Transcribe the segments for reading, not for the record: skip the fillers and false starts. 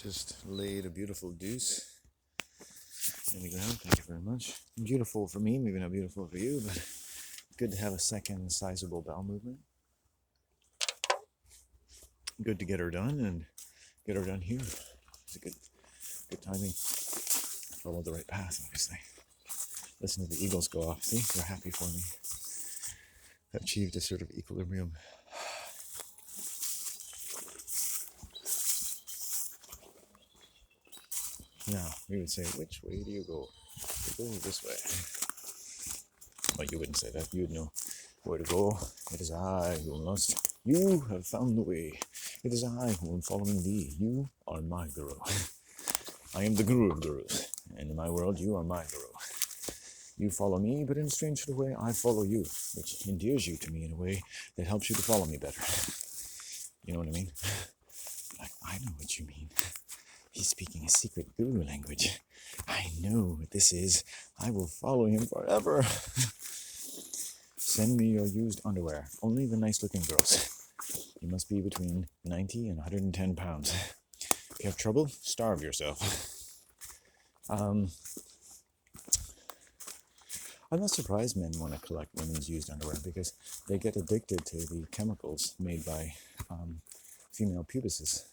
Just laid a beautiful deuce in the ground. Thank you very much. Beautiful for me, maybe not beautiful for you, but good to have a second sizable bowel movement. Good to get her done and get her done here. It's a good timing. Follow the right path, obviously. Listen to the eagles go off. See, they're happy for me. I've achieved a sort of equilibrium. Now, we would say, which way do you go? You go this way. Well, you wouldn't say that. You would know where to go. It is I who must. You have found the way. It is I who am following thee. You are my guru. I am the guru of gurus. And in my world, you are my guru. You follow me, but in a strange sort of way, I follow you, which endears you to me in a way that helps you to follow me better. You know what I mean? Like, I know what you mean. He's speaking a secret guru language. I know what this is. I will follow him forever. Send me your used underwear. Only the nice-looking girls. You must be between 90 and 110 pounds. If you have trouble, starve yourself. I'm not surprised men want to collect women's used underwear because they get addicted to the chemicals made by female pubices.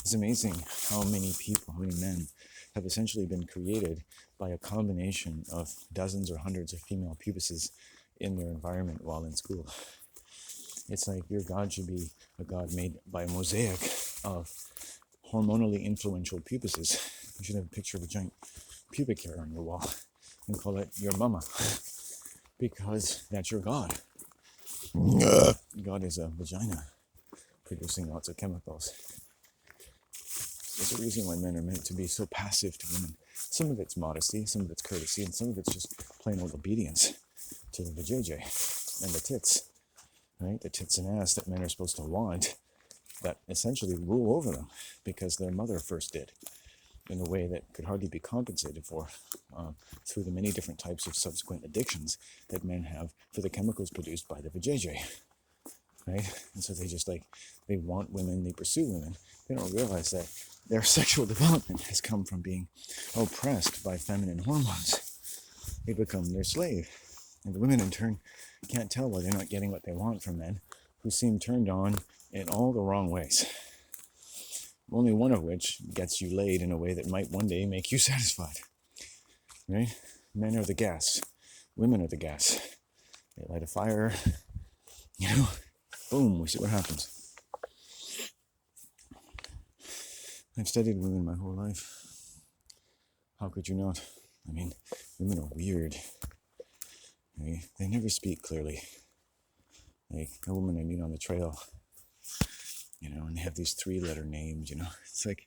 It's amazing how many people, how many men have essentially been created by a combination of dozens or hundreds of female pubices in their environment while in school. It's like your God should be a God made by a mosaic of hormonally influential pubices. You should have a picture of a giant pubic hair on your wall and call it your mama, because that's your God. God is a vagina producing lots of chemicals. There's a reason why men are meant to be so passive to women. Some of it's modesty, some of it's courtesy, and some of it's just plain old obedience to the vajayjay and the tits, right? The tits and ass that men are supposed to want, that essentially rule over them because their mother first did, in a way that could hardly be compensated for through the many different types of subsequent addictions that men have for the chemicals produced by the vajayjay, right? And so they want women, they pursue women. They don't realize that their sexual development has come from being oppressed by feminine hormones. They become their slave. And the women, in turn, can't tell why they're not getting what they want from men who seem turned on in all the wrong ways. Only one of which gets you laid in a way that might one day make you satisfied. Right? Men are the gas. Women are the gas. They light a fire, boom, we see what happens. I've studied women my whole life. How could you not? I mean, women are weird. They never speak clearly. Like a woman I meet on the trail, and they have these 3-letter names, It's like,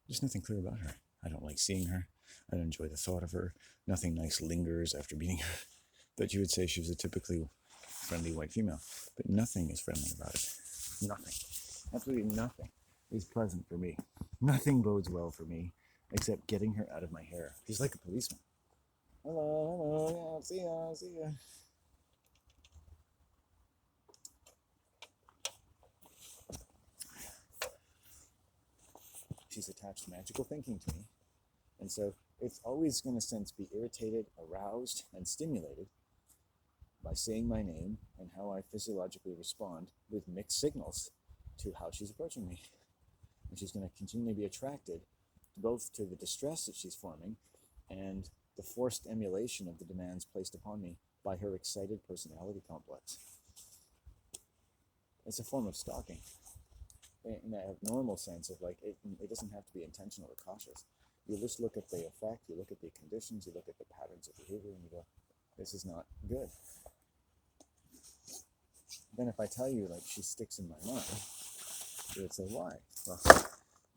there's nothing clear about her. I don't like seeing her. I don't enjoy the thought of her. Nothing nice lingers after meeting her. But you would say she was a typically friendly white female. But nothing is friendly about it. Nothing. Absolutely nothing is pleasant for me. Nothing bodes well for me except getting her out of my hair. She's like a policeman. Hello, yeah, see ya. She's attached magical thinking to me. And so it's always going to be irritated, aroused, and stimulated by saying my name and how I physiologically respond with mixed signals to how she's approaching me. And she's going to continually be attracted both to the distress that she's forming and the forced emulation of the demands placed upon me by her excited personality complex. It's a form of stalking in a normal sense of like, it doesn't have to be intentional or cautious. You just look at the effect, you look at the conditions, you look at the patterns of behavior, and you go, this is not good. Then if I tell you, like, she sticks in my mind, you would say, why? Well,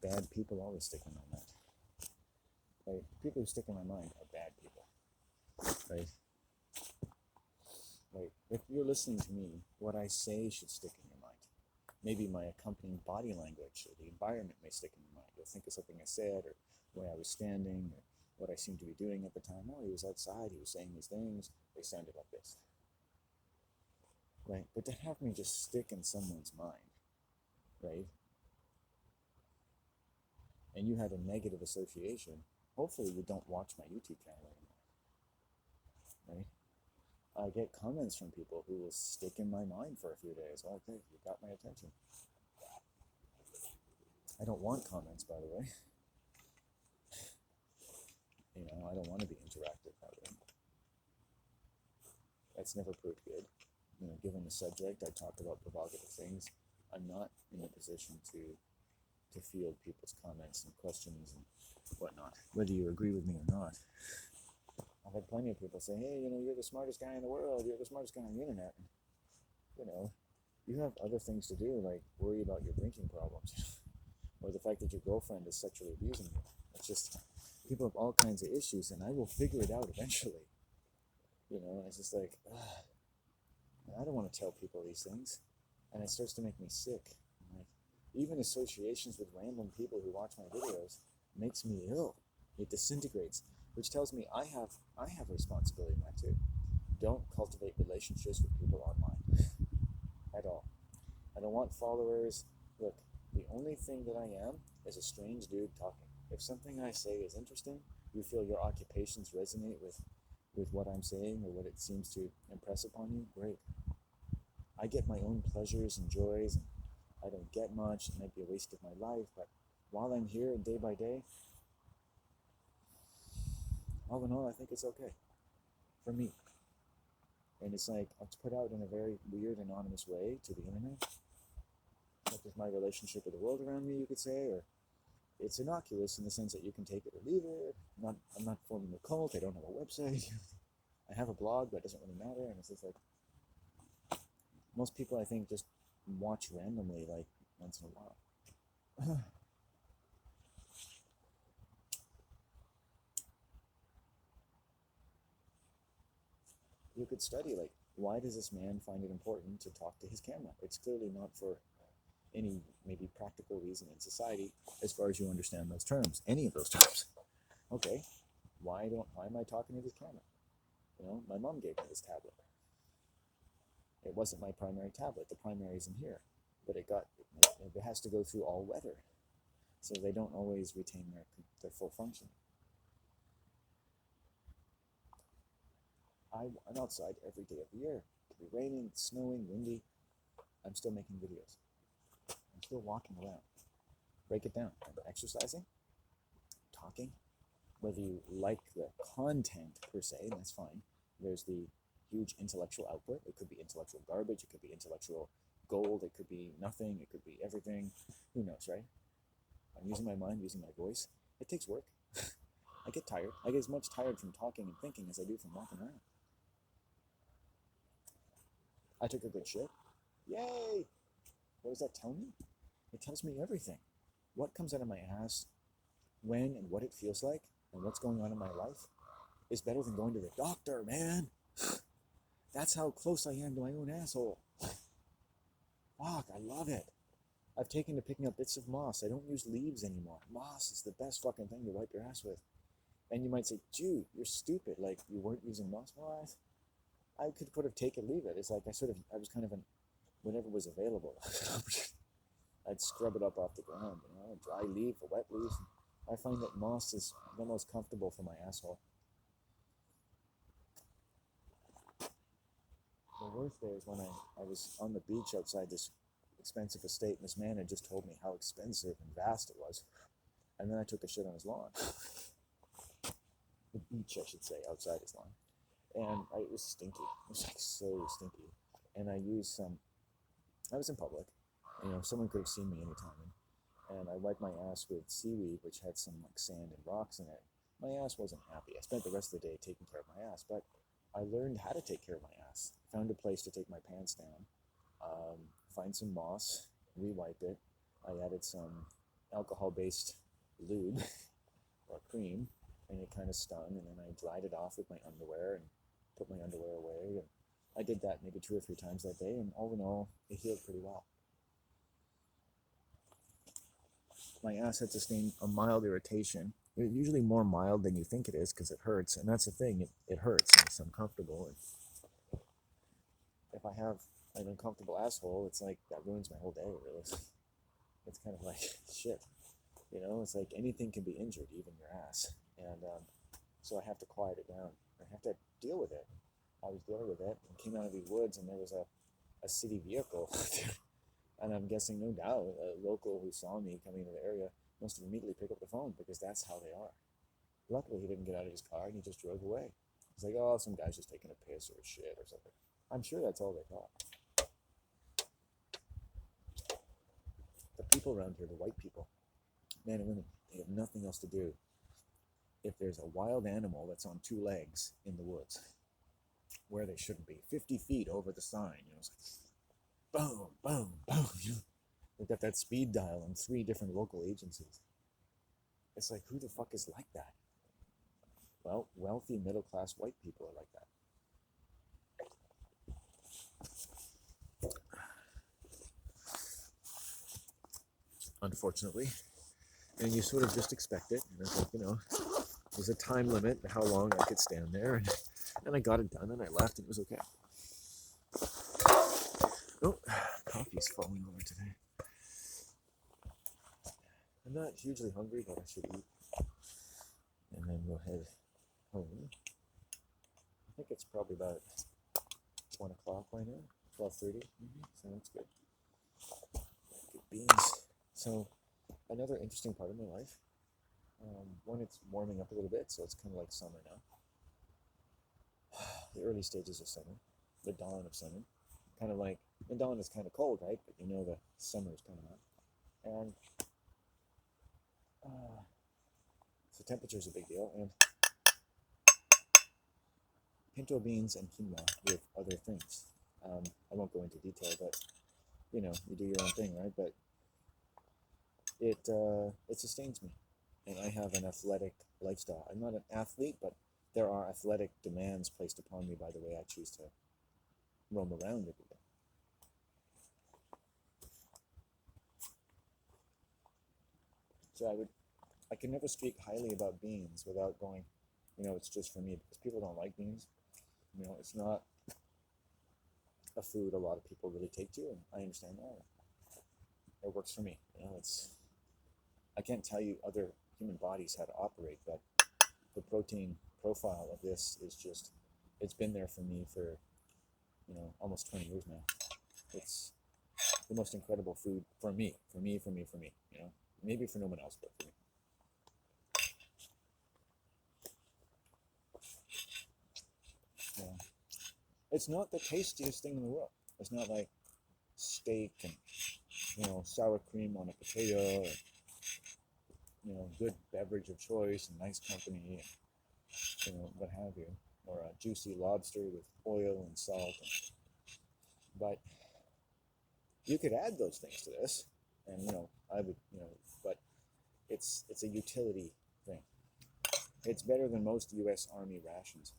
bad people always stick in my mind. Right? People who stick in my mind are bad people. Right? Right? If you're listening to me, what I say should stick in your mind. Maybe my accompanying body language or the environment may stick in your mind. You'll think of something I said or the way I was standing or what I seemed to be doing at the time. Oh, he was outside, he was saying these things, they sounded like this. Right? But to have me just stick in someone's mind, right? and you had a negative association, hopefully you don't watch my YouTube channel anymore, right? I get comments from people who will stick in my mind for a few days. Oh, okay, you got my attention. I don't want comments, by the way. You know, I don't want to be interactive that way. That's never proved good. You know, given the subject, I talk about provocative things. I'm not in a position to field people's comments and questions and whatnot, whether you agree with me or not. I've had plenty of people say, hey, you know, you're the smartest guy in the world, you're the smartest guy on the internet. And, you know, you have other things to do, like worry about your drinking problems or the fact that your girlfriend is sexually abusing you. It's just, people have all kinds of issues, and I will figure it out eventually. You know, it's just like, I don't want to tell people these things, and it starts to make me sick. Like, even associations with random people who watch my videos makes me ill. It disintegrates, which tells me I have a responsibility in that too. Don't cultivate relationships with people online at all. I don't want followers. Look, the only thing that I am is a strange dude talking. If something I say is interesting, you feel your occupations resonate with what I'm saying or what it seems to impress upon you, great. I get my own pleasures and joys, and I don't get much. It might be a waste of my life, but while I'm here day by day, all in all, I think it's okay for me. And it's like, it's put out in a very weird, anonymous way to the internet. Such as my relationship with the world around me, you could say, or it's innocuous in the sense that you can take it or leave it. I'm not forming a cult. I don't have a website. I have a blog, but it doesn't really matter. And it's just like, most people, I think, just watch randomly, like, once in a while. You could study, like, why does this man find it important to talk to his camera? It's clearly not for any maybe practical reason in society, as far as you understand those terms, any of those terms. Okay, why am I talking to this camera? You know, my mom gave me this tablet. It wasn't my primary tablet. The primary is in here, but it has to go through all weather, so they don't always retain their full function. I'm outside every day of the year. It could be raining, snowing, windy. I'm still making videos. I'm still walking around. Break it down. I'm exercising, talking. Whether you like the content per se, that's fine. There's the huge intellectual output. It could be intellectual garbage. It could be intellectual gold. It could be nothing. It could be everything. Who knows, right? I'm using my mind, using my voice. It takes work. I get tired. I get as much tired from talking and thinking as I do from walking around. I took a good shit. Yay! What does that tell me? It tells me everything. What comes out of my ass, when and what it feels like, and what's going on in my life is better than going to the doctor, man. That's how close I am to my own asshole. Fuck, I love it. I've taken to picking up bits of moss. I don't use leaves anymore. Moss is the best fucking thing to wipe your ass with. And you might say, dude, you're stupid. Like, you weren't using moss? Well, I could have take it, leave it. It's like I was kind of whenever was available. I'd scrub it up off the ground, you know, a dry leaf, a wet leaf. I find that moss is the most comfortable for my asshole. The worst day is when I was on the beach outside this expensive estate, and this man had just told me how expensive and vast it was. And then I took a shit on his lawn. The beach, I should say, outside his lawn. And it was stinky. It was like so stinky. And I was in public. You know, someone could have seen me anytime. And I wiped my ass with seaweed, which had some like sand and rocks in it. My ass wasn't happy. I spent the rest of the day taking care of my ass, but I learned how to take care of my ass. Found a place to take my pants down, find some moss, re-wipe it. I added some alcohol-based lube or cream, and it kind of stung, and then I dried it off with my underwear and put my underwear away. And I did that maybe 2 or 3 times that day, and all in all, it healed pretty well. My ass had sustained a mild irritation. It's usually more mild than you think it is because it hurts, and that's the thing, it hurts, and it's uncomfortable. And if I have an uncomfortable asshole, it's like, that ruins my whole day, really. It's kind of like, shit. You know, it's like anything can be injured, even your ass. And so I have to quiet it down. I have to deal with it. I was dealing with it and came out of these woods, and there was a city vehicle. And I'm guessing, no doubt, a local who saw me coming into the area must have immediately picked up the phone, because that's how they are. Luckily, he didn't get out of his car, and he just drove away. He's like, oh, some guy's just taking a piss or a shit or something. I'm sure that's all they thought. The people around here, the white people, men and women, they have nothing else to do. If there's a wild animal that's on two legs in the woods, where they shouldn't be, 50 feet over the sign, you know, it's like, boom, boom, boom. You know, they've got that speed dial on 3 different local agencies. It's like, who the fuck is like that? Well, wealthy, middle-class white people are like that. Unfortunately. And you sort of just expect it. And it's like, you know, there's a time limit to how long I could stand there. And I got it done, and I left, and it was okay. Oh, coffee's falling over today. I'm not hugely hungry, but I should eat. And then we'll head home. I think it's probably about 1 o'clock right now. 12:30 maybe. So that's good. Good beans. So another interesting part of my life. When it's warming up a little bit, so it's kind of like summer now. The early stages of summer, the dawn of summer. Kind of like, the dawn is kind of cold, right? But you know the summer is coming up. And so temperature is a big deal. And pinto beans and quinoa with other things. I won't go into detail, but you know, you do your own thing, right? But it sustains me, and I have an athletic lifestyle. I'm not an athlete, but there are athletic demands placed upon me by the way I choose to roam around every day. So I can never speak highly about beans without going, you know, it's just for me, because people don't like beans. You know, it's not a food a lot of people really take to, and I understand that. It works for me. You know, I can't tell you other human bodies how to operate, but the protein profile of this is just, it's been there for me for, you know, almost 20 years now. It's the most incredible food for me, you know, maybe for no one else, but for me. Yeah. It's not the tastiest thing in the world. It's not like steak and, you know, sour cream on a potato, or, you know, good beverage of choice and nice company, and, you know, what have you, or a juicy lobster with oil and salt. But you could add those things to this, and, you know, I would, you know, but it's a utility thing. It's better than most U.S. Army rations.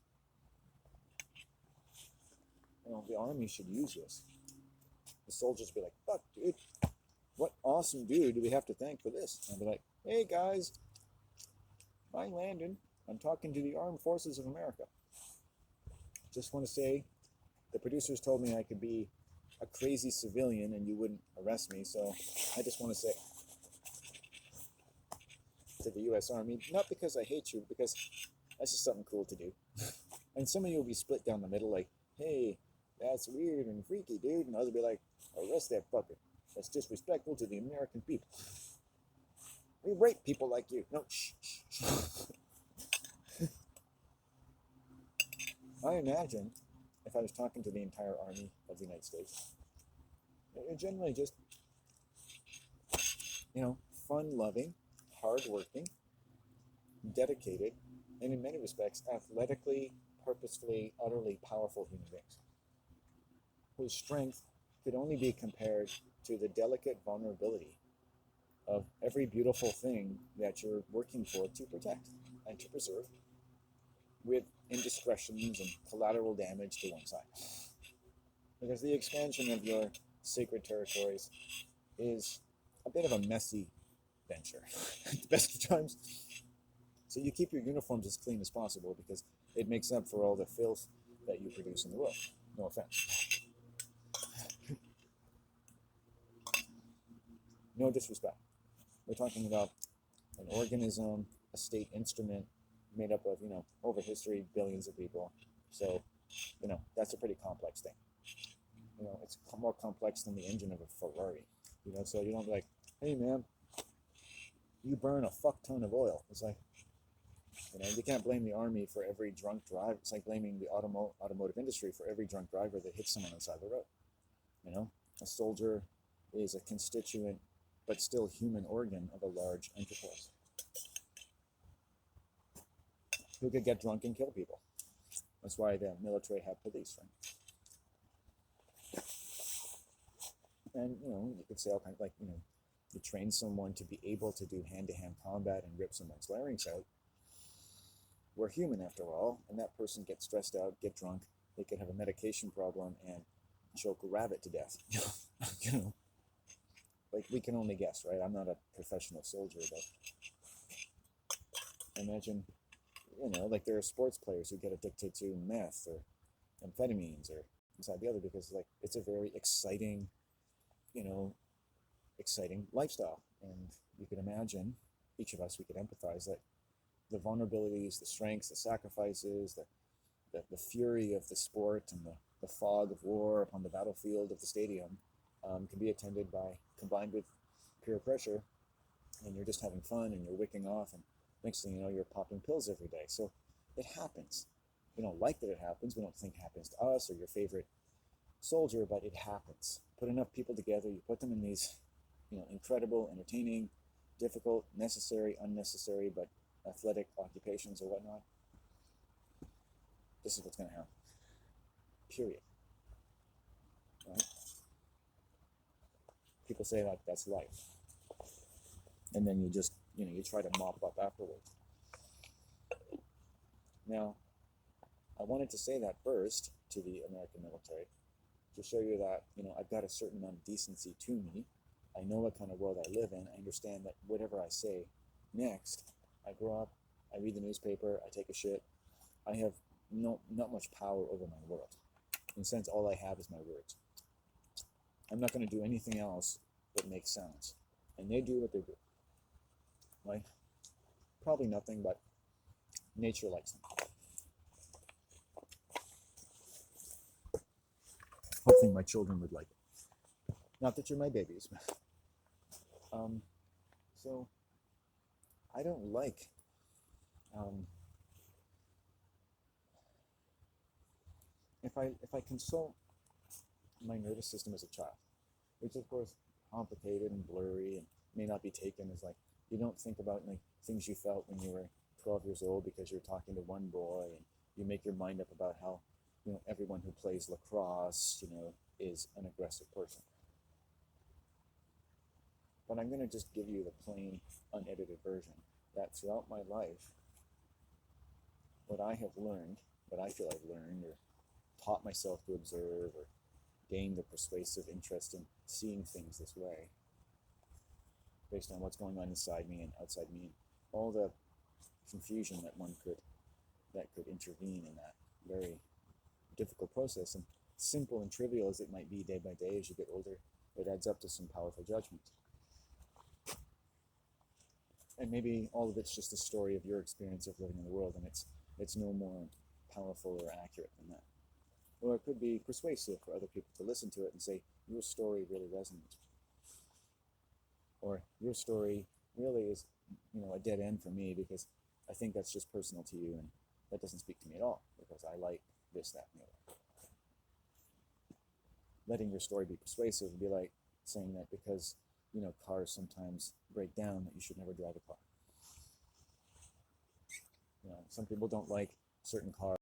You know, the Army should use this. The soldiers be like, fuck, dude, what awesome dude do we have to thank for this? And I'll be like, hey guys, I'm Landon. I'm talking to the Armed Forces of America. Just want to say, the producers told me I could be a crazy civilian and you wouldn't arrest me, so I just want to say to the U.S. Army, not because I hate you, because that's just something cool to do. And some of you will be split down the middle, like, hey, that's weird and freaky, dude. And others will be like, arrest that fucker. That's disrespectful to the American people. We rape people like you. No, shh, shh. I imagine if I was talking to the entire army of the United States, they're generally just, you know, fun-loving, hard-working, dedicated, and in many respects, athletically, purposefully, utterly powerful human beings, whose strength could only be compared to the delicate vulnerability of every beautiful thing that you're working for to protect and to preserve, with indiscretions and collateral damage to one side. Because the expansion of your sacred territories is a bit of a messy venture at the best of times. So you keep your uniforms as clean as possible, because it makes up for all the filth that you produce in the world. No offense. No disrespect. We're talking about an organism, a state instrument made up of, over history, billions of people. So, that's a pretty complex thing. It's more complex than the engine of a Ferrari. So you don't be like, hey man, you burn a fuck ton of oil. It's like, you can't blame the army for every drunk driver. It's like blaming the automotive industry for every drunk driver that hits someone on the side of the road. A soldier is a constituent but still human organ of a large enterprise who could get drunk and kill people. That's why the military have police, right? And, you could say all kinds, like, you train someone to be able to do hand-to-hand combat and rip someone's larynx out. We're human after all, and that person gets stressed out, get drunk, they could have a medication problem and choke a rabbit to death. Like, we can only guess, right? I'm not a professional soldier, but imagine, like there are sports players who get addicted to meth or amphetamines or inside the other because, like, it's a very exciting, exciting lifestyle. And you could imagine, each of us, we could empathize that the vulnerabilities, the strengths, the sacrifices, the fury of the sport and the fog of war upon the battlefield of the stadium can be combined with peer pressure, and you're just having fun and you're wicking off, and next thing you know, you're popping pills every day. So it happens. We don't like that it happens. We don't think it happens to us or your favorite soldier, but it happens. Put enough people together, you put them in these, incredible, entertaining, difficult, necessary, unnecessary, but athletic occupations or whatnot. This is what's going to happen. Period. Right? People say like that's life. And then you just, you try to mop up afterwards. Now, I wanted to say that first to the American military to show you that, I've got a certain amount of decency to me. I know what kind of world I live in. I understand that whatever I say next, I grow up, I read the newspaper, I take a shit. I have not much power over my world. In a sense, all I have is my words. I'm not going to do anything else but make sounds. And they do what they do. Right? Probably nothing, but nature likes them. Hopefully my children would like it. Not that you're my babies. So I don't like if I consult my nervous system as a child, which of course complicated and blurry and may not be taken as like you don't think about like things you felt when you were 12 years old because you're talking to one boy and you make your mind up about how everyone who plays lacrosse is an aggressive person. But I'm going to just give you the plain unedited version that throughout my life what I have learned, what I feel I've learned or taught myself to observe or gained a persuasive interest in seeing things this way based on what's going on inside me and outside me and all the confusion that could intervene in that very difficult process. And simple and trivial as it might be day by day as you get older, it adds up to some powerful judgment. And maybe all of it's just a story of your experience of living in the world, and it's no more powerful or accurate than that. Or it could be persuasive for other people to listen to it and say, your story really resonates. Or your story really is, a dead end for me because I think that's just personal to you and that doesn't speak to me at all because I like this, that, and the other. Letting your story be persuasive would be like saying that because, cars sometimes break down that you should never drive a car. Some people don't like certain cars.